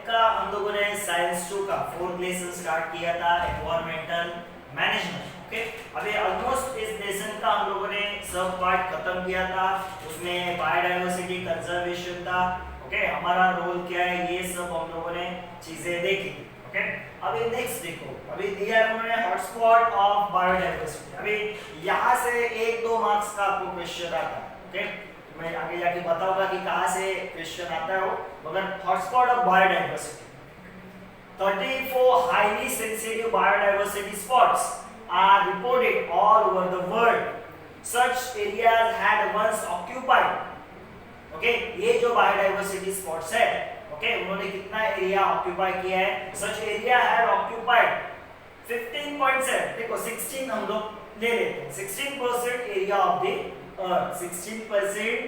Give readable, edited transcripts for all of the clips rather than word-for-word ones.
का हम लोगों ने साइंस 2 का 4th लेसन स्टार्ट किया था, एनवायरमेंटल मैनेजमेंट। ओके, अभी ऑलमोस्ट इस लेसन का हम लोगों ने सब पार्ट खत्म किया था। उसमें बायोडायवर्सिटी कंजर्वेशन था। ओके, हमारा रोल क्या है ये सब हम लोगों ने चीजें देखी। ओके, अभी नेक्स्ट देखो, अभी दिया है उन्होंने हॉटस्पॉट ऑफ बायोडायवर्सिटी। अभी यहाँ से 1-2 मार्क्स का आपको क्वेश्चन आता है। ओके, मैं आगे जाके बताऊंगा कि कहाँ से क्वेश्चन आता है वो, मगर hotspot of biodiversity 34 highly sensitive biodiversity spots are reported all over the world. Such areas had once occupied. Okay, ये जो biodiversity spots है, okay, उन्होंने कितना एरिया ऑक्यूपाई किया है? Such area had occupied 15.7, देखो 16 हम लोग ले लेते हैं, 16% area of the earth, 16%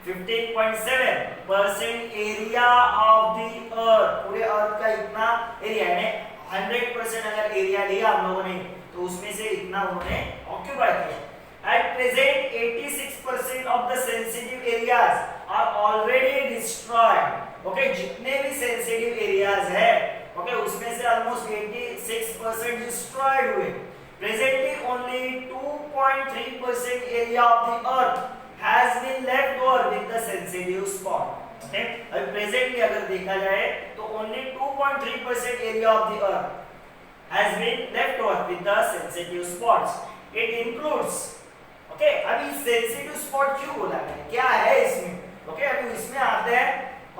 15.7% area of the अर्थ, पूरे अर्थ का इतना एरिया है। 100% अगर एरिया लिया हम लोगों ने तो उसमें से इतना उन्होंने ऑक्यूपाई किया। At present 86% of the sensitive areas are already destroyed. Okay, जितने भी सेंसिटिव एरियाज है, ओके, उसमें से ऑलमोस्ट 86% डिस्ट्रॉयड हुए। Presently only 2.3% area of the earth has been left over with the sensitive spot. Okay, अब presently अगर देखा जाए तो only 2.3% area of the earth has been left over with the sensitive spots. It includes, okay, अभी sensitive spot क्यों बोला है, क्या है इसमें? Okay, अभी इसमें आते हैं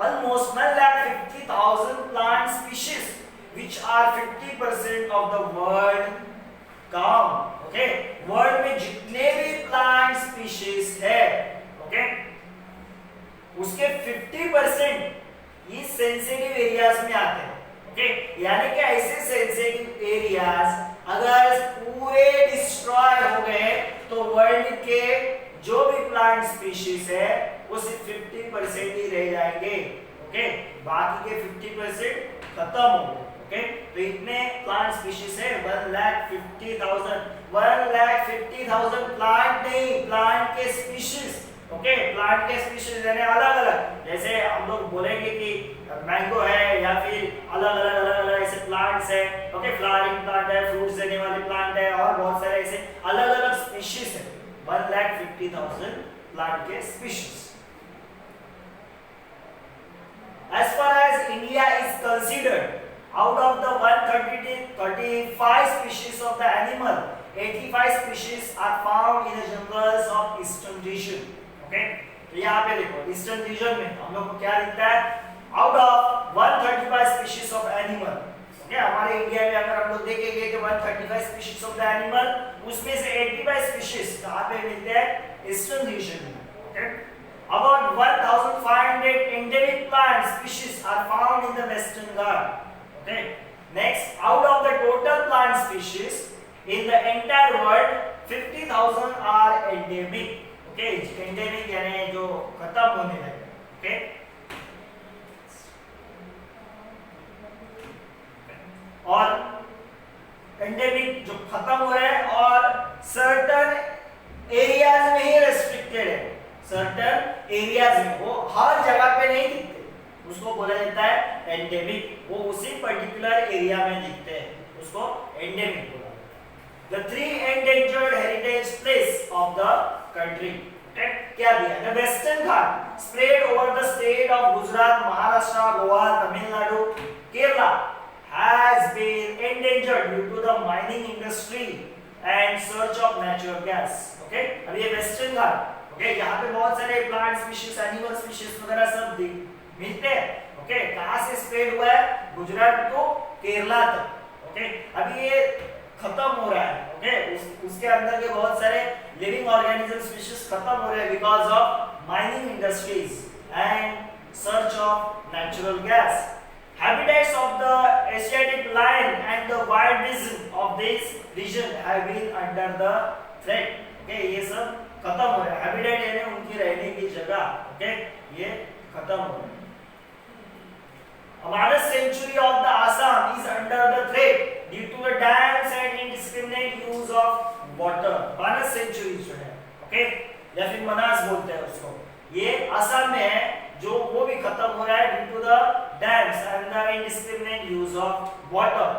almost 1,50,000 plant species which are 50% of the world count. Okay, world में जितने भी प्लांट स्पीशीज है, ओके, उसके 50% ये सेंसिटिव एरियाज में आते हैं। ओके, यानी कि ऐसे सेंसिटिव एरियाज अगर पूरे डिस्ट्रॉय हो गए तो वर्ल्ड के जो भी प्लांट स्पीशीज है वो सिर्फ 50% ही रह जाएंगे। ओके, बाकी के 50% खत्म हो गए। ओके, तो इतने प्लांट स्पीशीज है 1,50,000 प्लांट नहीं, प्लांट के स्पीशीज। ओके, प्लांट के स्पीशीज यानी अलग अलग, जैसे हम लोग बोलेंगे कि मैंगो है या फिर अलग अलग ऐसे प्लांट्स है। ओके, फ्लावरिंग प्लांट है, फ्रूट्स देने वाले प्लांट है और बहुत सारे ऐसे अलग अलग स्पीशीज है। 1,50,000 प्लांट के species. As far as India is considered, out of the 135 species of the animal, 85 species are found in the jungles of eastern region. Okay, तो यहाँ पे देखो ईस्टर्न रीजन में हम लोग को क्या दिखता है, out of 135 species of animal. Okay, हमारे इंडिया में अगर हम लोग देखेंगे कि 135 स्पीशीज ऑफ द एनिमल, उसमें से 85 स्पीशीज कहाँ पे मिलते हैं? ईस्टर्न रीजन में। Okay, about 1,500 endemic plant species are found in the Western Ghats. Okay, next, out of the total plant species in the entire world, 50,000 are endemic. Okay, endemic यानी जो खत्म होने लगे। Okay, और endemic जो खत्म हो रहे हैं और certain areas में ही restricted है, certain areas में, वो हर जगह पे नहीं दिखते, उसको बोला जाता है एंडेमिक। वो उसी पर्टिकुलर एरिया में दिखते हैं, उसको एंडेमिक बोला जाता है। The 3 endangered heritage place of the country, क्या दिया? The Western Ghats spread over the state of Gujarat, Maharashtra, Goa, Tamil Nadu, Kerala has been endangered due to the mining industry and search of natural gas. Okay, अब ये Western Ghats, okay, यहाँ पे बहुत सारे plant species, animal species वगैरह सब मिलते हैं। ओके, कहाँ से स्प्रेड हुआ है? गुजरात टू केरला तक। ओके, अभी ये खत्म हो रहा है। ओके, उसके अंदर के बहुत सारे लिविंग ऑर्गेनिज्म स्पीशीज खत्म हो रहे हैं because of mining industries and search of natural gas. Habitats of the Asiatic lion and the wild bison of this region have been under the threat. Okay, ये सब खत्म हो रहा है। हैबिटेट यानी उनकी रहने की जगह। ओके, ये खत्म हो रहा है। Manas Sanctuary of the Assam is under the threat due to the dams and indiscriminate use of water. Manas Sanctuary जो है, ओके, या फिर मनास बोलते हैं उसको, ये असम में है, जो वो भी खत्म हो रहा है due to the dams and the indiscriminate use of water.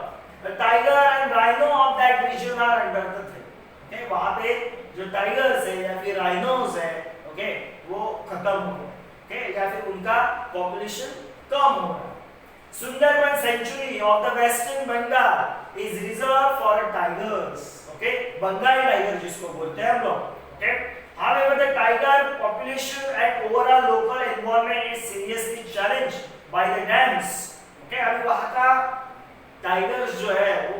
The tiger and rhino of that region are under the threat. Okay, वहां पे जो टाइगर्स है या फिर राइनोस है, ओके, वो खत्म हो गए, ओके, या फिर उनका पॉपुलेशन कम हो रहा है। Sundarban sanctuary of the western Bengal is reserve for tigers. Okay, Bengali tiger जिसको बोलते हैं हम लोग। Okay, however the tiger population and overall local environment is seriously challenged by the dams। Okay, अभी वहां का टाइगर्स जो है वो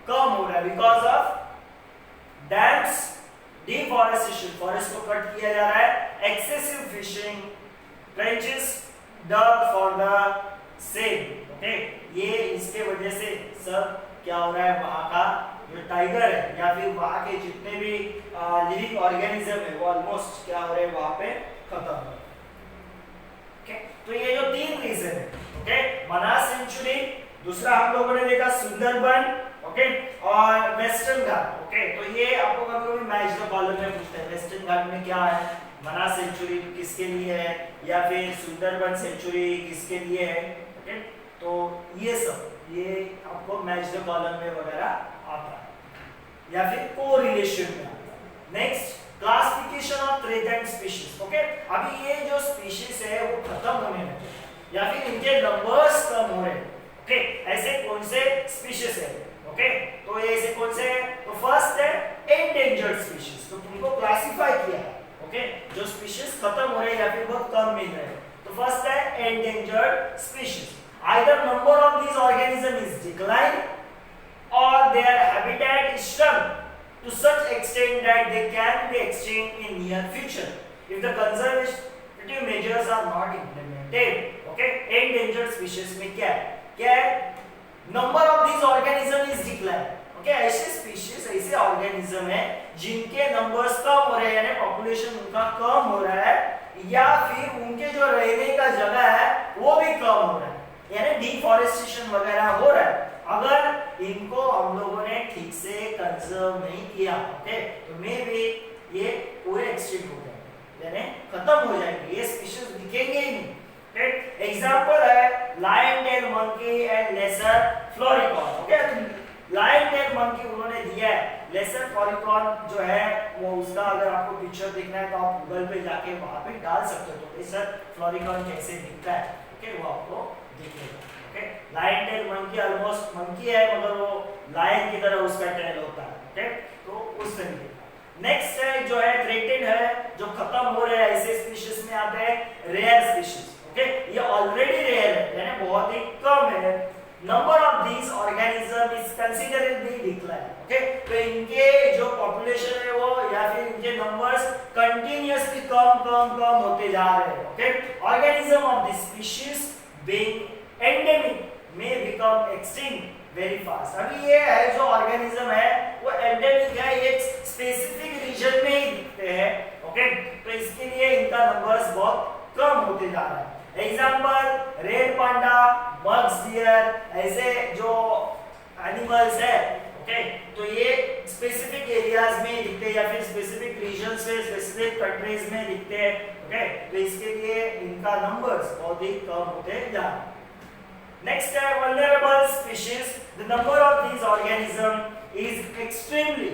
कम हो रहा है because of dams, deforestation, forest को कट किया जा रहा है, excessive fishing, trenches dug for the same. Okay, ये इसके वजह से सब क्या हो रहा है, वहां का जो टाइगर है या फिर वहां के जितने भी लिविंग ऑर्गेनिज्म है वो ऑलमोस्ट क्या हो रहे हैं, वहां पे खत्म हो रहे हैं। ओके, तो ये जो तीन रीजन है, ओके, मनास सेंचुरी, दूसरा हम लोगों ने देखा सुंदरबन, ओके, और वेस्टर्न घाट। ओके, तो ये आपको कभी-कभी मैच द कॉलम में पूछते हैं, वेस्टर्न घाट में क्या है, मनास सेंचुरी किसके लिए है, या फिर सुंदरबन सेंचुरी किसके लिए है। ओके, तो ये सब ये आपको मैच द कॉलम में वगैरह आता है या फिर कोरिलेशन में आता है। Next, classification of threatened species. Okay, अभी ये जो स्पीशीज है वो खत्म होने लगे या फिर इनके नंबर्स कम हो रहे हैं। ओके, ऐसे कौन से स्पीशीज है? ओके, तो ये ऐसे कौन से है? तो फर्स्ट है एंडेंजर्ड स्पीशीज, तो तुमको क्लासिफाई किया है। ओके, जो स्पीशीज खत्म हो रहे हैं या फिर बहुत कम मिल रहे हैं, तो फर्स्ट है endangered species. Either number of these organisms is declined or their habitat is shrunk to such extent that they can be extinct in near future if the conservative measures are not implemented। Okay, endangered species में क्या है? Number of these organisms is declined। Okay, ऐसे species, ऐसे organism है जिनके numbers कम हो रहे हैं, यानी population उनका कम हो रहा है, या फिर उनके जो रहने का जगह है वो भी कम हो रहा है, यानी डिफॉरेस्टेशन वगैरह हो रहा है। अगर इनको हम लोगों ने ठीक से कंजर्व नहीं किया, ओके, तो मे बी ये पूरे एक्सटिंक्ट हो जाएंगे, यानी खत्म हो जाएंगे, ये स्पीशीज दिखेंगे ही नहीं। ओके, एग्जांपल है lion tail monkey and lesser florican. Okay, lion tail monkey उन्होंने दिया है, लेसर फ्लोरिकॉन जो है वो उसका अगर आपको पिक्चर देखना है तो आप गूगल पे जाके वहां पे डाल सकते हो, तो लेसर फ्लोरिकॉन कैसे दिखता है, ओके, वो आपको दिखेगा। Okay, lion tail monkey almost monkey है मगर वो लायन की तरह उसका टेल होता है। ओके, तो उस तरीके का। नेक्स्ट है जो है थ्रेटेड है, जो खत्म हो रहे हैं, ऐसे स्पीशीज में आते हैं रेयर स्पीशीज। ओके, ये ऑलरेडी रेयर है, यानी बहुत ही कम है। Number of these organism is considerably decline. Okay, तो इनके जो पॉपुलेशन है वो या फिर इनके नंबर्स कंटीन्यूअसली कम होते जा रहे हैं। Okay, organism of this species being endemic may become extinct very fast। अभी ये है जो ऑर्गेनिज्म है वो एंडेमिक है, ये स्पेसिफिक रीजन में ही दिखते हैं। ओके, तो इसके लिए इनका नंबर्स बहुत कम होते जा रहा है। एग्जांपल रेड पांडा, मग्स डियर, ऐसे जो एनिमल्स है, ओके, तो ये स्पेसिफिक एरियाज में दिखते हैं या फिर स्पेसिफिक रीजन्स में, स्पेसिफिक कंट्रीज में दिखते हैं। ओके, तो इसके लिए इनका नंबर्स बहुत ही कम होते जा रहे हैं। नेक्स्ट है vulnerable species. The number of these organism is extremely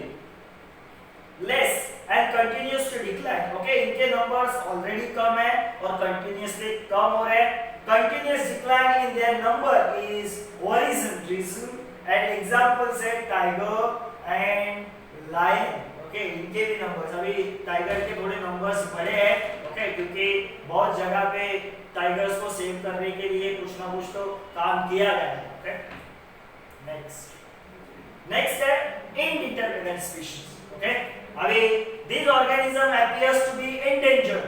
less and continues to decline. Okay, इनके नंबर्स ऑलरेडी कम है और कंटिन्यूअसली कम हो रहे हैं। Continuous decline in their number is origin region and examples है टाइगर एंड लायन। ओके, इनके भी नंबर्स, अभी टाइगर के थोड़े नंबर्स बढ़े हैं, ओके, क्योंकि बहुत जगह पे टाइगर्स को सेव करने के लिए कुछ ना कुछ तो काम किया गया है। ओके, नेक्स्ट है इंडिटरमिनेट स्पीशीज। ओके, अभी this organism appears to be endangered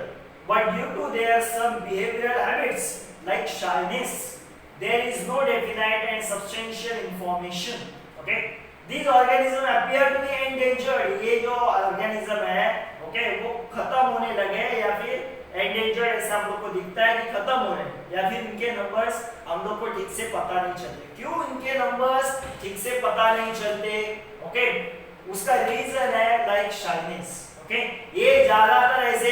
but due to their some behavioural habits like shyness there is no definite and substantial information. Okay, These organisms appear to be endangered। ये जो organism है, okay, वो खत्म होने लगे या फिर endangered ऐसा हम लोग को दिखता है कि खत्म हो रहे हैं, या फिर इनके नंबर्स हम लोग को ठीक से पता नहीं चलते। क्यों इनके नंबर्स ठीक से पता नहीं चलते? ओके, उसका रीजन है लाइक शाइनेस। ओके, ये ज्यादातर ऐसे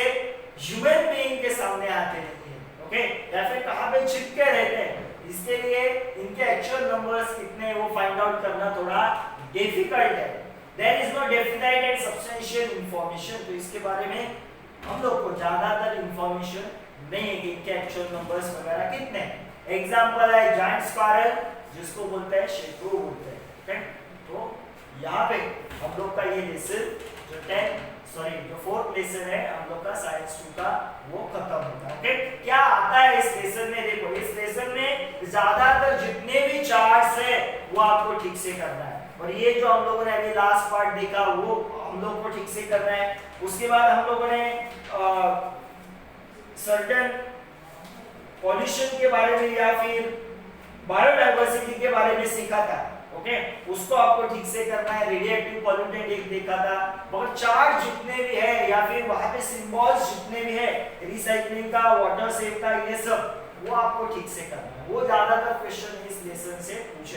ह्यूमन बीइंग के सामने आते नहीं है। ओके, या फिर कहाँ पे चिपके रहते हैं, इसके लिए इनके एक्चुअल नंबर्स कितने वो फाइंड आउट करना थोड़ा डिफिकल्ट है। There is no definite and substantial information, तो इसके बारे में हम लोग को ज्यादातर इंफॉर्मेशन नहीं है कि इनके एक्चुअल नंबर्स वगैरह कितने हैं। एग्जांपल है जायंट स्पाइरल, जिसको बोलते हैं शेक्रू बोलते हैं। ओके, तो यहाँ पे हम लोग का ये लेसन जो फोर्थ लेसन है हम लोग का साइंस 2 का, वो खत्म होता है। ओके, क्या आता है इस लेसन में? देखो, इस लेसन में ज्यादातर जितने भी चार्ट्स है वो आपको ठीक से करना है, और ये जो हम लोगों ने अभी लास्ट पार्ट देखा वो हम लोग को ठीक से करना है। उसके बाद हम लोगों ने सर्टेन पॉल्यूशन के बारे में या फिर बायोडाइवर्सिटी के बारे में सीखा था। ओके, उसको आपको ठीक से करना है। रेडिएटिव पॉल्यूटेंट एक देखा था, मगर चार्ट जितने भी है या फिर वहां पे सिंबल्स जितने भी है, रिसाइकलिंग का, वाटर सेव का, ये सब वो आपको ठीक से करना है। वो ज्यादातर क्वेश्चन इस लेसन से पूछे